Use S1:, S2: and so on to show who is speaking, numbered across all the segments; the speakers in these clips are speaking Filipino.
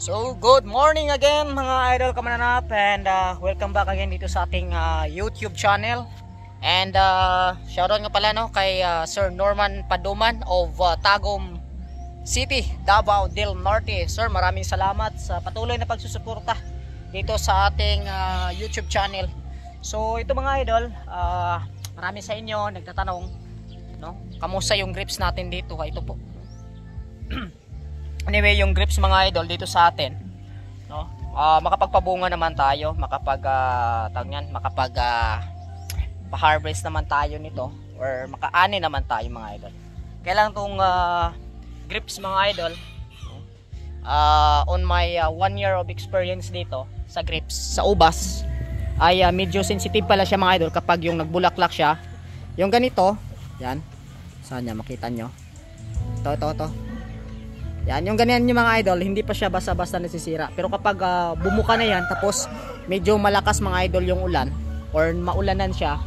S1: So, good morning again mga idol kamananap, and welcome back again dito sa ating YouTube channel. And shoutout nga pala kay Sir Norman Paduman of Tagum City, Davao del Norte. Sir, maraming salamat sa patuloy na pagsusuporta dito sa ating YouTube channel. So, ito mga idol, marami sa inyo nagtatanong, kamusta yung grips natin dito? Ito po. Anyway, yung grips mga idol dito sa atin, makapagpabunga naman tayo, pa-harvest naman tayo nito, or makaani naman tayo mga idol. Kailangan tong grips mga idol, on my 1 year of experience dito sa grips, sa ubas, ay medyo sensitive pala siya mga idol kapag yung nagbulaklak siya. Yung ganito, yan, saan niya makita nyo? Ito. Yan, yung ganyan yung mga idol, hindi pa siya basta-basta nasisira. Pero kapag bumuka na yan, tapos medyo malakas mga idol yung ulan, or maulanan siya,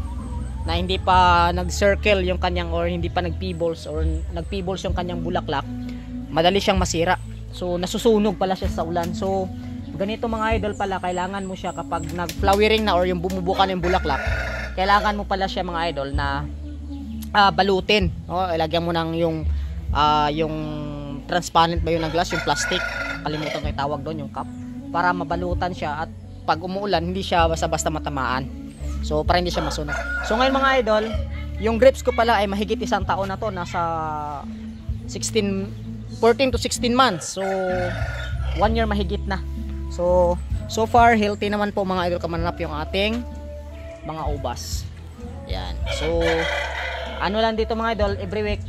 S1: na hindi pa nag-circle yung kanyang, or hindi pa nag-pebbles, or nag-pebbles yung kanyang bulaklak, madali siyang masira. So, nasusunog pala siya sa ulan. So, ganito mga idol pala, kailangan mo siya kapag nag-flowering na, or yung bumubuka na yung bulaklak, kailangan mo pala siya mga idol na balutin. Ilagyan mo ng yung transparent ba yun ng glass, yung plastic, kalimutan ko yung tawag doon, yung cup, para mabalutan siya, at pag umuulan hindi siya basta-basta matamaan, so para hindi siya masunog. So ngayon mga idol, yung grapes ko pala ay mahigit isang taon na to, nasa 14 to 16 months, so 1 year mahigit na. So far healthy naman po mga idol kamanap yung ating mga ubas. Yan, so ano lang dito mga idol, every week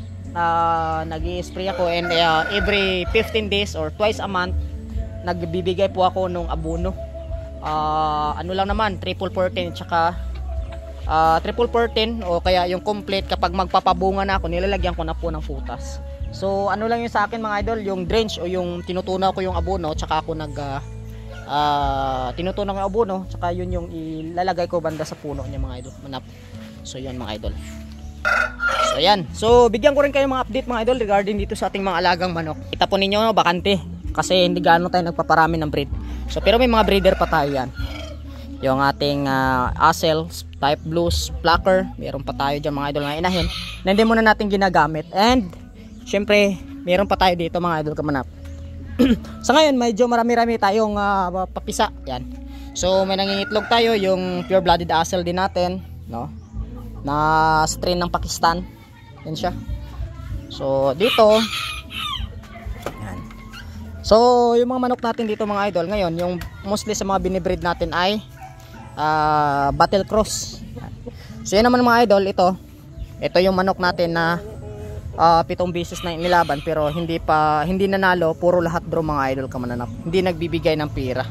S1: nag-i-spray ako, and every 15 days or twice a month nagbibigay po ako nung abono. Ano lang naman, triple 14, tsaka triple 14 o kaya yung complete. Kapag magpapabunga na ako, nilalagyan ko na po ng futas. So ano lang yung sa akin mga idol, yung drench o yung tinutunaw ko yung abono, tsaka ako tinutunaw yung abono, tsaka yun yung ilalagay ko banda sa puno niya mga idol. So yun mga idol. So ayan, so bigyan ko rin kayo mga update mga idol regarding dito sa ating mga alagang manok. Kita po ninyo bakante kasi hindi gaano tayo nagpaparami ng breed. So pero may mga breeder pa tayo yan. Yung ating Asel, Type Blues, Plucker, meron pa tayo dyan mga idol nga inahin na hindi muna natin ginagamit. And syempre meron pa tayo dito mga idol kamanap. Sa ngayon medyo marami-rami tayong papisa. Yan. So may nangingitlog tayo, yung pure blooded Asel din natin, na strain ng Pakistan. Yan siya. So dito, yan. So yung mga manok natin dito mga idol ngayon, yung mostly sa mga binibreed natin ay Battle Cross. Yan. So yan naman mga idol, ito yung manok natin na 7 beses na nilaban pero hindi nanalo, puro lahat draw mga idol kamananap. Hindi nagbibigay ng pira.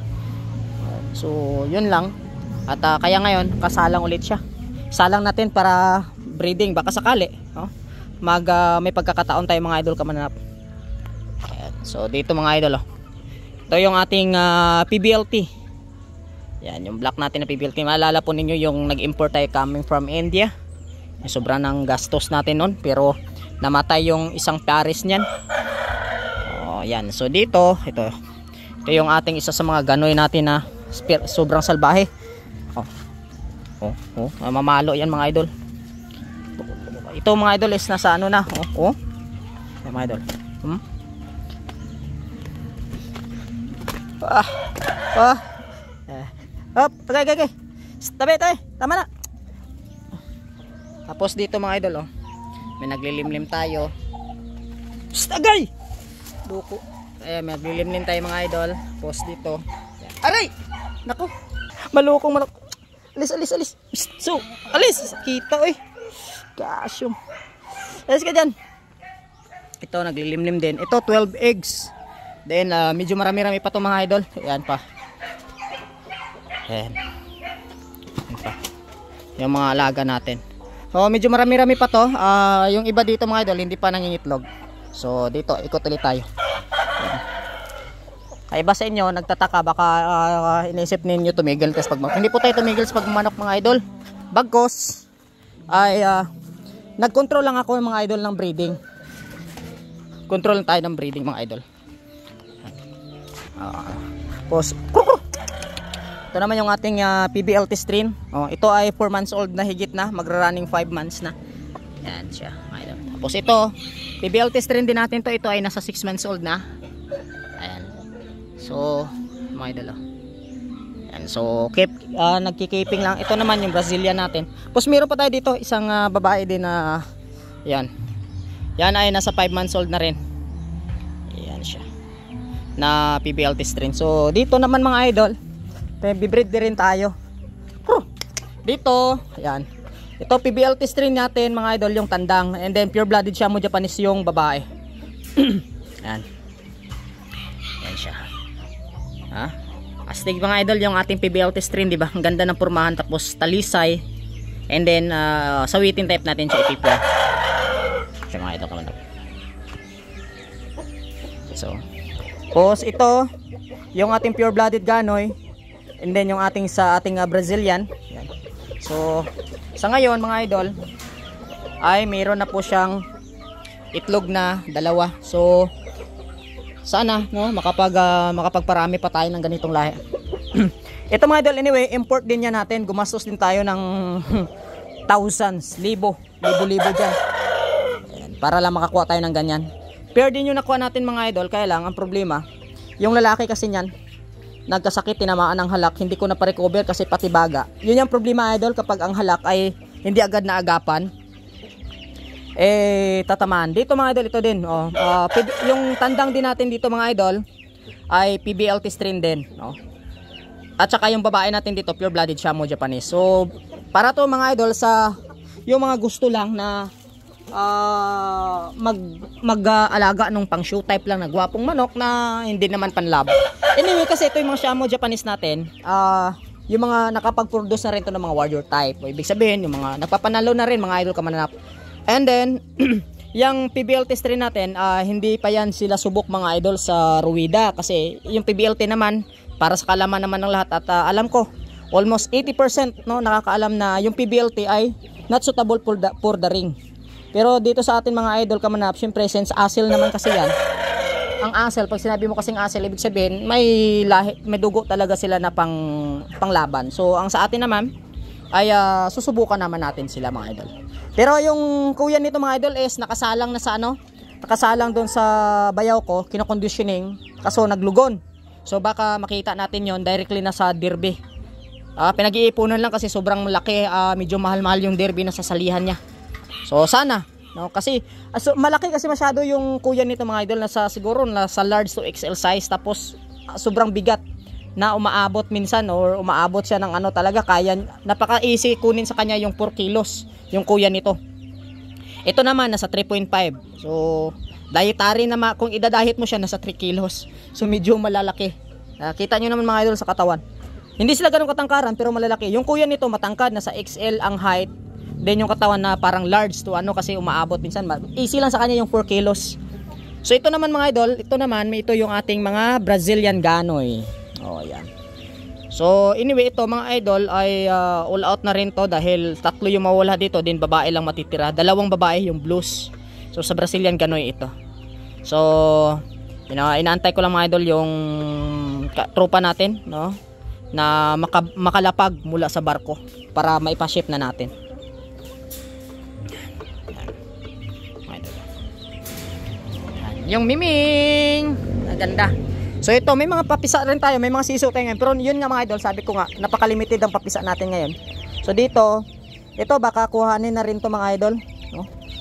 S1: So yun lang. At kaya ngayon kasalang ulit siya. Salang natin para breeding, baka sakali may pagkakataon tayo mga idol kamanap. So dito mga idol, ito yung ating PBLT. Yan yung black natin na PBLT. Maalala po ninyo yung nag-import tayo coming from India. Sobrang ng gastos natin nun, pero namatay yung isang pares niyan. Yan. So dito, ito yung ating isa sa mga ganoy natin na sobrang salbahe. Mamalo yan mga idol. Ito mga idol is nasa ano na. Yan mga idol. Okay. Tabi. Tama na. Tapos dito mga idol, may naglilimlim tayo. Agay! Duko. May naglilimlim tayo mga idol. Tapos dito. Aray! Naku! Malukong manok. Alis. So, alis. Kita Kasyong. Alis ka dyan. Ito, naglilimlim din. Ito, 12 eggs. Then, medyo marami-rami pa ito mga idol. Ayan pa. Ayan pa. Yung mga alaga natin. So, medyo marami-rami pa to. Yung iba dito mga idol, hindi pa nangingitlog. So, dito, ikot ulit tayo. Ayan. Kaya iba sa inyo, nagtataka, baka inisip ninyo tumigil kasi hindi po tayo tumigil sa pagmanok mga idol. Bagkos ay nag-control lang ako mga idol ng breeding. Control tayo ng breeding mga idol. Tapos, ito naman yung ating PBLT strain. Ito ay 4 months old na, higit na, magra-running 5 months na. Yan siya. Tapos ito, PBLT strain din natin to. Ito ay nasa 6 months old na. Ayan. So, mga idol. Ayan. So, nagkikiping lang. Ito naman yung Brazilian natin. Tapos meron pa tayo dito, isang babae din na, yan. Yan ay nasa 5 months old na rin. Ayan siya. Na PBLT strain. So, dito naman mga idol, bibreed din rin tayo. Dito, ayan. Ito PBLT strain natin mga idol, yung tandang, and then pure blooded Shamo Japanese yung babae. Ayan. Ayan siya. Astig mga idol yung ating PBLT strain, di ba? Ang ganda ng pormahan, tapos talisay. And then sawitin type natin siya ipipla. Siya mga idol kaman. So, tapos ito yung ating pure blooded Ganoy, and then yung ating Brazilian. Ayan. So, sa ngayon mga idol ay mayroon na po siyang itlog na 2. So sana makapagparami pa tayo ng ganitong lahi. Ito mga idol, anyway, import din yan natin. Gumastos din tayo ng thousands, libo dyan. Ayan, para lang makakuha tayo ng ganyan. Pero din yung nakuha natin mga idol, kaya lang ang problema, yung lalaki kasi niyan nagkasakit, tinamaan ng halak, hindi ko na pa-recover kasi pati baga. Yun yung problema idol, kapag ang halak ay hindi agad na agapan, tatamaan. Dito mga idol, ito din. Yung tandang din natin dito mga idol ay PBLT strain din. At saka yung babae natin dito, pure blooded Shamo Japanese. So, para to mga idol sa yung mga gusto lang na mag-alaga nung pang show type lang na gwapong manok na hindi naman panlab. Anyway, kasi ito yung mga Shamo Japanese natin, yung mga nakapag-produce na rin to ng mga warrior type. O, ibig sabihin, yung mga napapanalo na rin mga idol kamananap. And then yung PBLT strain natin, hindi pa yan sila subok mga idol sa Ruida, kasi yung PBLT naman para sa kalaman naman ng lahat, at alam ko almost 80% nakakaalam na yung PBLT ay not suitable for the ring. Pero dito sa atin mga idol kamanap, syempre since asil naman kasi yan, ang asil, pag sinabi mo kasing asil, ibig sabihin may dugo talaga sila na panglaban. So ang sa atin naman ay susubukan naman natin sila mga idol. Pero yung kuya nito mga idol is nakasalang na sa nakasalang doon sa bayaw ko, kino-conditioning, kaso naglugon. So baka makita natin yon directly na sa derby. Pinag-iipunan lang kasi sobrang malaki, medyo mahal-mahal yung derby na sasalihan niya. So sana, kasi malaki kasi masyado yung kuya nito mga idol, siguro sa large to XL size, tapos sobrang bigat na umaabot minsan, or umaabot siya ng talaga, kaya napaka-easy kunin sa kanya yung 4 kilos yung kuya nito. Ito naman nasa 3.5. So dietary na kung idadahit mo siya nasa 3 kilos. So medyo malalaki. Kita nyo naman mga idol sa katawan. Hindi sila ganun katangkaran pero malalaki. Yung kuya nito matangkad, nasa XL ang height. Then yung katawan na parang large to kasi umaabot minsan. Easy lang sa kanya yung 4 kilos. So ito naman mga idol, ito yung ating mga Brazilian Ganoy. Yan. So anyway, ito mga idol ay all out na rin to, dahil 3 yung mawala dito, din babae lang matitira. 2 babae yung blues. So sa Brazilian Ganoy ito. So inaantay ko lang mga idol yung tropa natin, na makalapag mula sa barko para maipa-ship na natin. Yung miming, ganda. So ito, may mga papisa rin tayo, may mga siso tayo ngayon. Pero yun nga mga idol, sabi ko nga, napaka-limited ang papisa natin ngayon. So dito, ito baka kuhanin na rin to mga idol.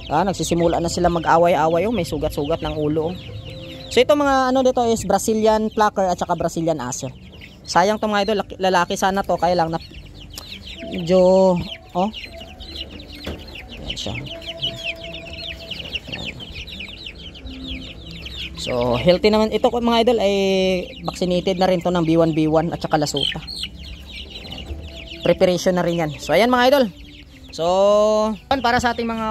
S1: Nagsisimula na sila mag-away-away, may sugat-sugat ng ulo. So ito mga dito is Brazilian Plucker at saka Brazilian Acer. Sayang to mga idol, lalaki sana to, kaya lang medyo yan siya. So healthy naman ito mga idol, ay vaccinated na rin to ng B1 at saka Lasuta. Preparation na rin yan. So ayan mga idol. So para sa ating mga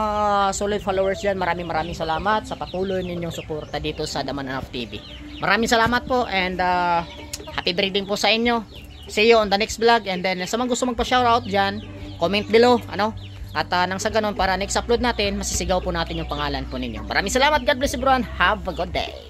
S1: solid followers dyan, maraming salamat sa patuloy ninyong suporta dito sa Daman TV. Maraming salamat po, and happy breeding po sa inyo. See you on the next vlog, and then sa mga gusto magpa-shoutout dyan, comment below at nang sa ganun, para next upload natin, masisigaw po natin yung pangalan po ninyo. Maraming salamat. God bless everyone. Have a good day.